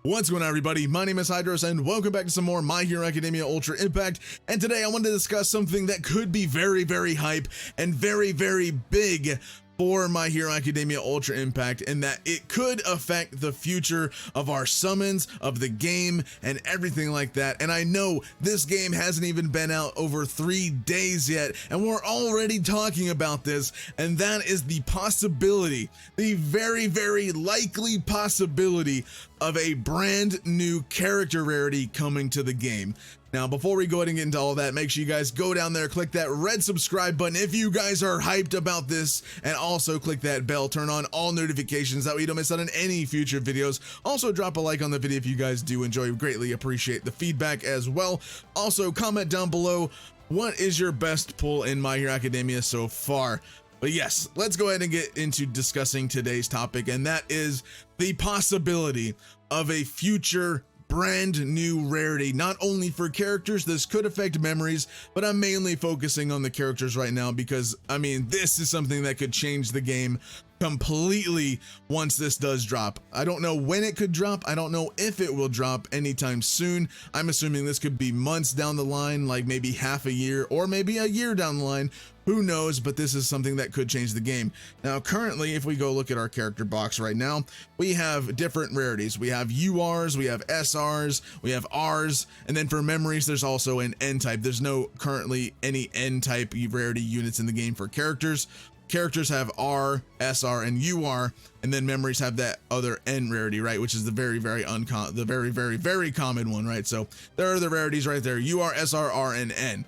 What's going on, everybody? My name is Hydros, and welcome back to some more My Hero Academia Ultra Impact. And today I wanted to discuss something that could be very, very hype and very, very big for My Hero Academia Ultra Impact, and that it could affect the future of our summons, of the game, and everything like that. And I know this game hasn't even been out over 3 days yet, and we're already talking about this, and that is the possibility, the very, very likely possibility of a brand new character rarity coming to the game. Now, before we go ahead and get into all that, make sure you guys go down there, click that red subscribe button if you guys are hyped about this, and also click that bell, turn on all notifications, that way you don't miss out on any future videos. Also, drop a like on the video if you guys do enjoy. We greatly appreciate the feedback as well. Also, comment down below, what is your best pull in My Hero Academia so far? But yes, let's go ahead and get into discussing today's topic, and that is the possibility of a future brand new rarity, not only for characters. This could affect memories, but I'm mainly focusing on the characters right now because, I mean, this is something that could change the game completely once this does drop. I don't know when it could drop. I don't know if it will drop anytime soon. I'm assuming this could be months down the line, like maybe half a year or maybe a year down the line. Who knows, but this is something that could change the game. Now, currently, if we go look at our character box right now, we have different rarities. We have URs, we have SRs, we have Rs, and then for memories, there's also an N type. There's no currently any N type rarity units in the game for characters. Characters have R, SR, and UR, and then memories have that other N rarity, right? Which is the very, very common one, right? So there are the rarities right there: UR, SR, R, and N.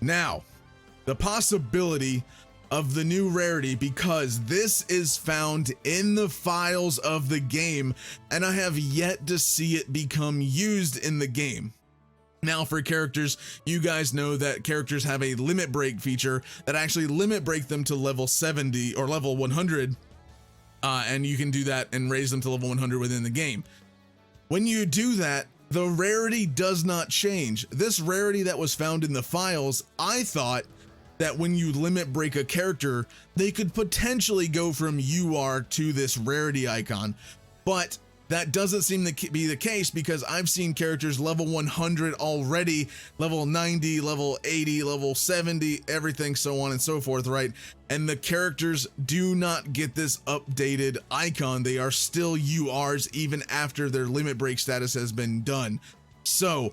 Now, the possibility of the new rarity, because this is found in the files of the game, and I have yet to see it become used in the game. Now, for characters, you guys know that characters have a limit break feature that actually limit break them to level 70 or level 100, and you can do that and raise them to level 100 within the game. When you do that, the rarity does not change. This rarity that was found in the files, I thought that when you limit break a character, they could potentially go from UR to this rarity icon, but that doesn't seem to be the case, because I've seen characters level 100 already, level 90, level 80, level 70, everything so on and so forth, right? And the characters do not get this updated icon. They are still URs even after their limit break status has been done. So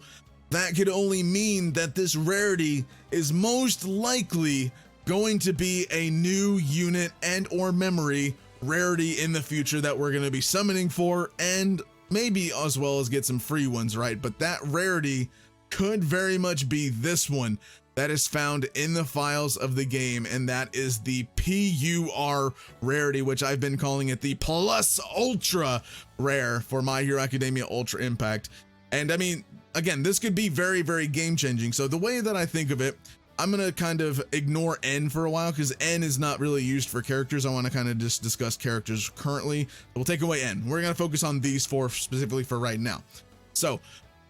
that could only mean that this rarity is most likely going to be a new unit and or memory rarity in the future that we're going to be summoning for, and maybe as well as get some free ones, right? But that rarity could very much be this one that is found in the files of the game, and that is the PUR rarity, which I've been calling it the Plus Ultra Rare for My Hero Academia Ultra Impact. And I mean, again, this could be very, very game changing. So the way that I think of it, I'm going to kind of ignore N for a while because N is not really used for characters. I want to kind of just discuss characters currently. We'll take away N. We're going to focus on these four specifically for right now. So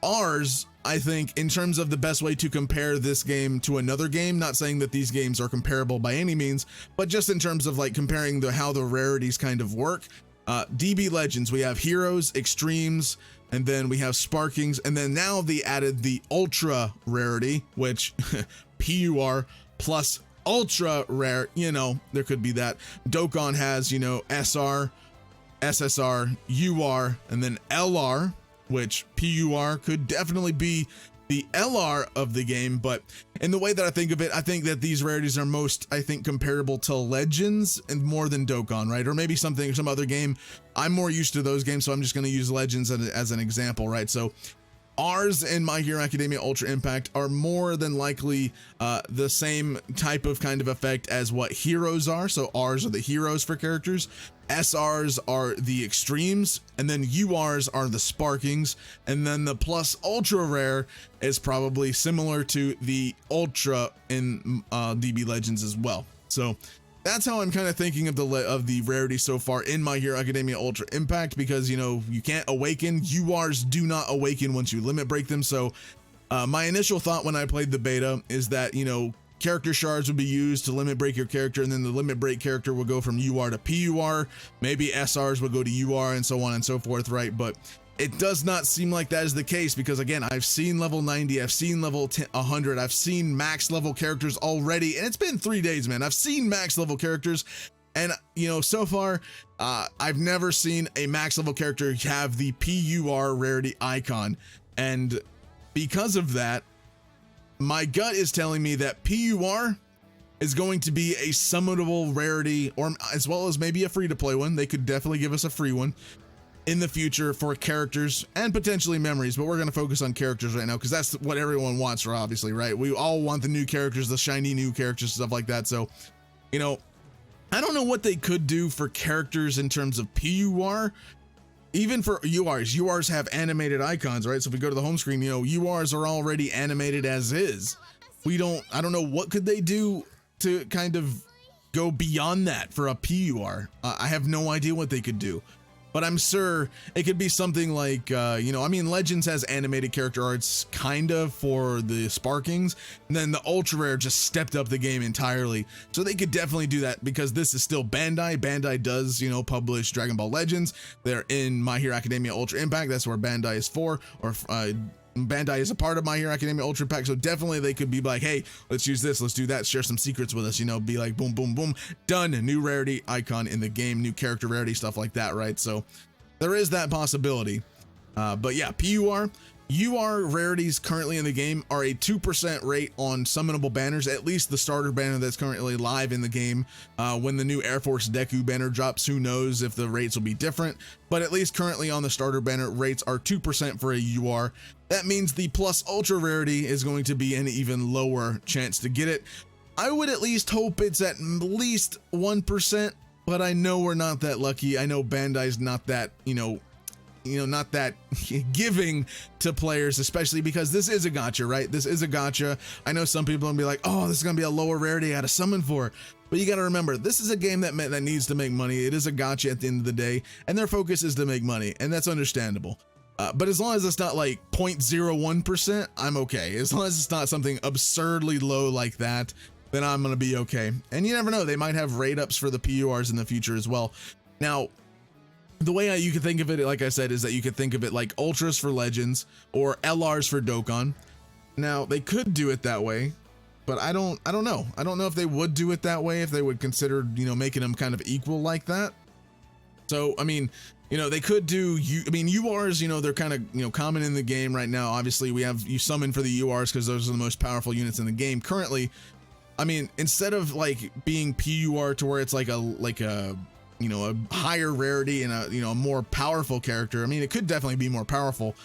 R's, I think, in terms of the best way to compare this game to another game, not saying that these games are comparable by any means, but just in terms of like comparing how the rarities kind of work. DB Legends, we have Heroes, Extremes, and then we have Sparkings, and then now they added the Ultra Rarity, which PUR plus Ultra Rare, you know, there could be that. Dokkan has, you know, SR, SSR, UR, and then LR, which PUR could definitely be the LR of the game. But in the way that I think of it, I think that these rarities are most, I think, comparable to Legends and more than Dokkan, right? Or maybe some other game. I'm more used to those games, so I'm just going to use Legends as an example, right? So R's in My Hero Academia Ultra Impact are more than likely the same type of kind of effect as what Heroes are. So R's are the heroes for characters, SRs are the extremes, and then URs are the sparkings, and then the plus ultra rare is probably similar to the ultra in DB Legends as well. So that's how I'm kind of thinking of the rarity so far in My Hero Academia Ultra Impact, because, you know, you can't awaken. URs do not awaken once you limit break them. So my initial thought when I played the beta is that, you know, character shards would be used to limit break your character, and then the limit break character will go from UR to PUR. Maybe SRs will go to UR and so on and so forth, right? But it does not seem like that is the case, because again, I've seen level 90, I've seen level 100, I've seen max level characters already, and it's been 3 days, man. I've seen max level characters, and you know, so far, I've never seen a max level character have the PUR rarity icon, and because of that, my gut is telling me that PUR is going to be a summonable rarity, or as well as maybe a free-to-play one. They could definitely give us a free one in the future for characters and potentially memories, but we're going to focus on characters right now because that's what everyone wants, obviously, right? We all want the new characters, the shiny new characters, stuff like that. So, you know, I don't know what they could do for characters in terms of PUR. Even for URs, URs have animated icons, right? So if we go to the home screen, you know, URs are already animated as is. I don't know what could they do to kind of go beyond that for a PUR. I have no idea what they could do, but I'm sure it could be something like, you know, I mean, Legends has animated character arts kind of for the Sparkings, and then the Ultra Rare just stepped up the game entirely. So they could definitely do that because this is still Bandai. Bandai does, you know, publish Dragon Ball Legends. They're in My Hero Academia Ultra Impact. That's where Bandai is for, or Bandai is a part of My Hero Academia Ultra Impact, so definitely they could be like, hey, let's use this, let's do that, share some secrets with us, you know, be like, boom, boom, boom, done, new rarity icon in the game, new character rarity, stuff like that, right? So there is that possibility. But yeah, PUR, UR rarities currently in the game are a 2% rate on summonable banners, at least the starter banner that's currently live in the game. When the new Air Force Deku banner drops, who knows if the rates will be different, but at least currently on the starter banner, rates are 2% for a UR. That means the plus ultra rarity is going to be an even lower chance to get it. I would at least hope it's at least 1%, but I know we're not that lucky. I know Bandai's not that, not that giving to players, especially because this is a gacha, right? This is a gacha. I know some people will be like, oh, this is going to be a lower rarity I had to summon for. But you got to remember, this is a game that needs to make money. It is a gacha at the end of the day, and their focus is to make money, and that's understandable. But as long as it's not like 0.01%, I'm okay. As long as it's not something absurdly low like that, then I'm going to be okay. And you never know, they might have rate ups for the PURs in the future as well. Now, the way you can think of it, like I said, is that you could think of it like Ultras for Legends or LRs for Dokkan. Now, they could do it that way, but I don't know. I don't know if they would do it that way, if they would consider, making them kind of equal like that. So, I mean, they could do, URs, they're kind of, common in the game right now. Obviously, you summon for the URs because those are the most powerful units in the game currently. I mean, instead of like being PUR to where it's like a higher rarity and a more powerful character. I mean, it could definitely be more powerful,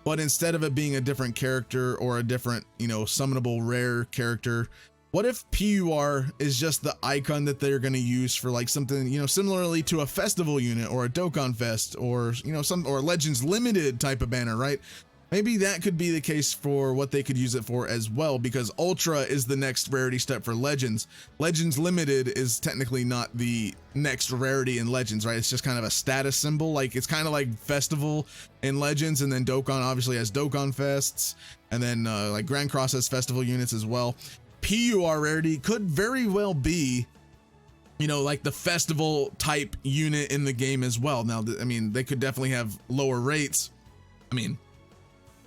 but instead of it being a different character or a different, summonable rare character, what if PUR is just the icon that they're going to use for like something, similarly to a festival unit or a Dokkan Fest or, or Legends Limited type of banner, right? Maybe that could be the case for what they could use it for as well, because Ultra is the next rarity step for Legends. Legends Limited is technically not the next rarity in Legends, right? It's just kind of a status symbol. Like, it's kind of like Festival in Legends, and then Dokkan obviously has Dokkan Fests, and then like Grand Cross has Festival units as well. PUR rarity could very well be, like the Festival type unit in the game as well. Now, I mean, they could definitely have lower rates. I mean,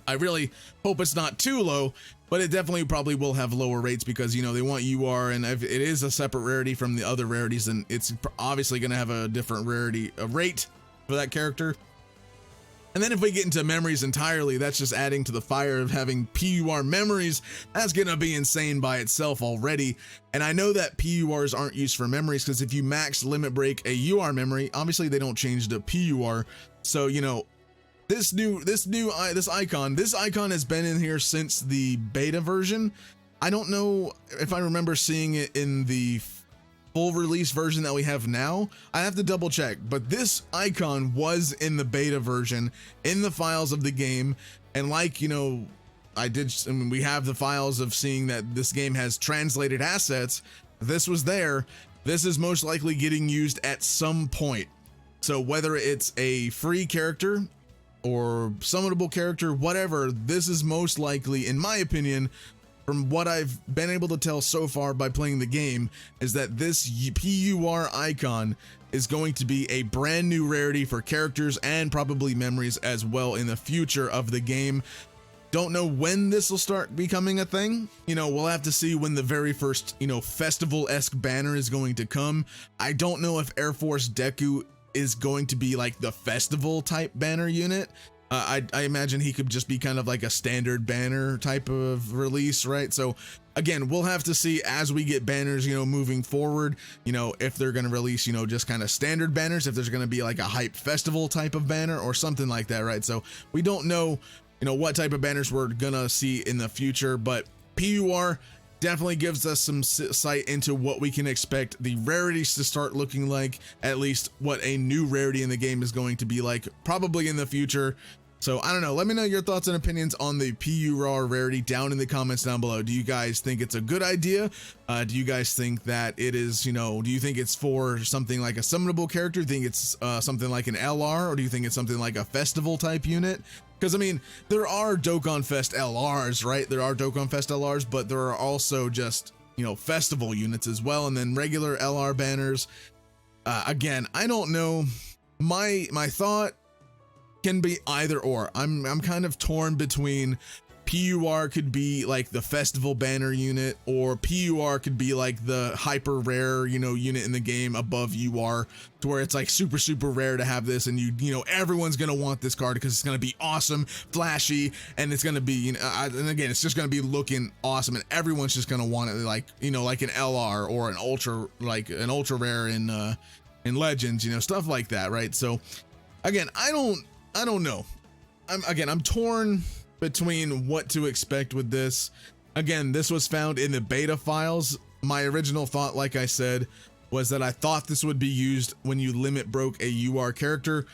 I really hope it's not too low, but it definitely probably will have lower rates because, they want UR, and if it is a separate rarity from the other rarities, then it's obviously going to have a different rate for that character. And then if we get into memories entirely, that's just adding to the fire of having PUR memories. That's going to be insane by itself already. And I know that PURs aren't used for memories because if you max limit break a UR memory, obviously they don't change to PUR. So, this icon has been in here since the beta version. I don't know if I remember seeing it in the full release version that we have now. I have to double check, but this icon was in the beta version in the files of the game. And like, we have the files of seeing that this game has translated assets. This was there. This is most likely getting used at some point. So whether it's a free character or summonable character, whatever, this is most likely, in my opinion, from what I've been able to tell so far by playing the game, is that this PUR icon is going to be a brand new rarity for characters and probably memories as well in the future of the game. Don't know when this will start becoming a thing. We'll have to see when the very first, festival-esque banner is going to come. I don't know if Air Force Deku is going to be like the festival type banner unit. I imagine he could just be kind of like a standard banner type of release, right? So again, we'll have to see as we get banners, moving forward, if they're going to release, just kind of standard banners, if there's going to be like a hype festival type of banner or something like that, right? So we don't know, what type of banners we're going to see in the future, but PUR definitely gives us some sight into what we can expect the rarities to start looking like, at least what a new rarity in the game is going to be like, probably in the future. So I don't know, let me know your thoughts and opinions on the PUR rarity down in the comments down below. Do you guys think it's a good idea? Do you guys think that it is, do you think it's for something like a summonable character? Do you think it's something like an LR, or do you think it's something like a festival type unit? Because I mean, there are Dokkan Fest LRs, right? There are Dokkan Fest LRs, but there are also just, festival units as well, and then regular LR banners. Again, I don't know. My thought can be either or. I'm kind of torn between PUR could be like the festival banner unit, or PUR could be like the hyper rare, unit in the game above UR, to where it's like super rare to have this, and everyone's gonna want this card because it's gonna be awesome, flashy, and it's gonna be, and again, it's just gonna be looking awesome, and everyone's just gonna want it like, like an LR or an ultra rare in Legends, stuff like that, right? So again, I don't know. I'm torn between what to expect with this. Again, this was found in the beta files. My original thought, like I said, was that I thought this would be used when you limit broke a UR character,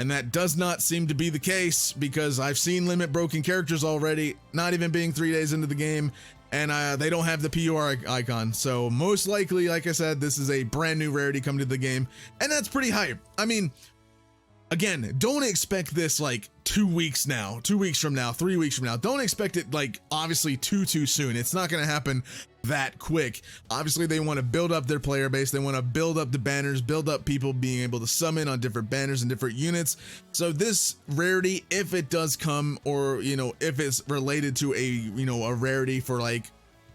and that does not seem to be the case, because I've seen limit broken characters already, not even being 3 days into the game, and they don't have the PUR icon. So most likely, like I said, this is a brand new rarity coming to the game, and that's pretty hype. I mean, again, don't expect this like 2 weeks now, 2 weeks from now, 3 weeks from now. Don't expect it like obviously too soon. It's not going to happen that quick. Obviously, they want to build up their player base. They want to build up the banners, build up people being able to summon on different banners and different units. So this rarity, if it does come, or if it's related to a rarity for like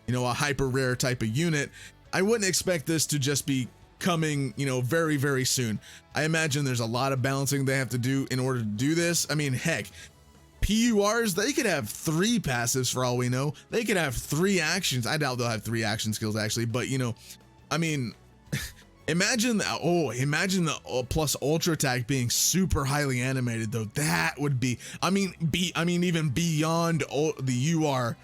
a hyper rare type of unit, I wouldn't expect this to just be coming very soon. I imagine there's a lot of balancing they have to do in order to do this. I mean, heck, PURs, they could have 3 passives for all we know. They could have 3 actions. I doubt they'll have 3 action skills actually, but I mean, imagine the plus ultra attack being super highly animated though. That would be, even beyond the UR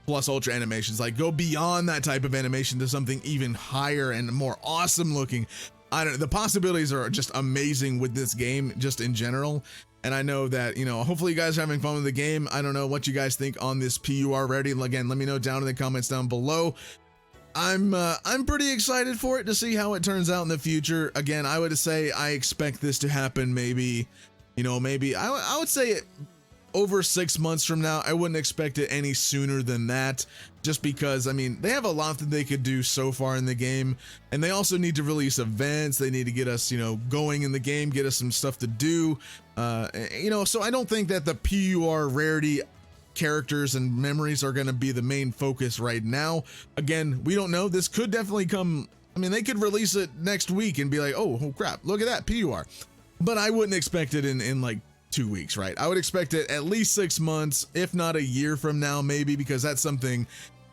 plus ultra animations, like go beyond that type of animation to something even higher and more awesome looking. I don't know, the possibilities are just amazing with this game just in general. And I know that, hopefully you guys are having fun with the game. I don't know what you guys think on this PUR rarity. Again, let me know down in the comments down below. I'm pretty excited for it to see how it turns out in the future. Again, I would say I expect this to happen maybe, I would say over 6 months from now. I wouldn't expect it any sooner than that, just because, I mean, they have a lot that they could do so far in the game, and they also need to release events. They need to get us, going in the game, get us some stuff to do, so I don't think that the PUR rarity characters and memories are going to be the main focus right now. Again, we don't know. This could definitely come. I mean, they could release it next week and be like, oh crap, look at that PUR. But I wouldn't expect it in like 2 weeks, right? I would expect it at least 6 months, if not a year from now, maybe, because that's something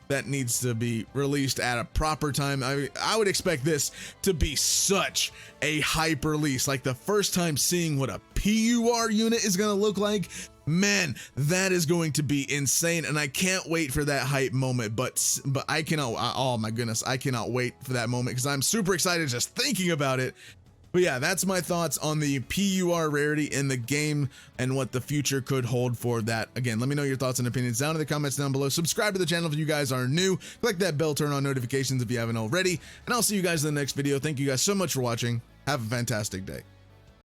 that needs to be released at a proper time. I would expect this to be such a hype release. Like the first time seeing what a PUR unit is going to look like, man, that is going to be insane, and I can't wait for that hype moment. But I cannot, oh my goodness, I cannot wait for that moment, because I'm super excited just thinking about it. But yeah, that's my thoughts on the PUR rarity in the game and what the future could hold for that. Again, let me know your thoughts and opinions down in the comments down below. Subscribe to the channel if you guys are new. Click that bell, turn on notifications if you haven't already. And I'll see you guys in the next video. Thank you guys so much for watching. Have a fantastic day.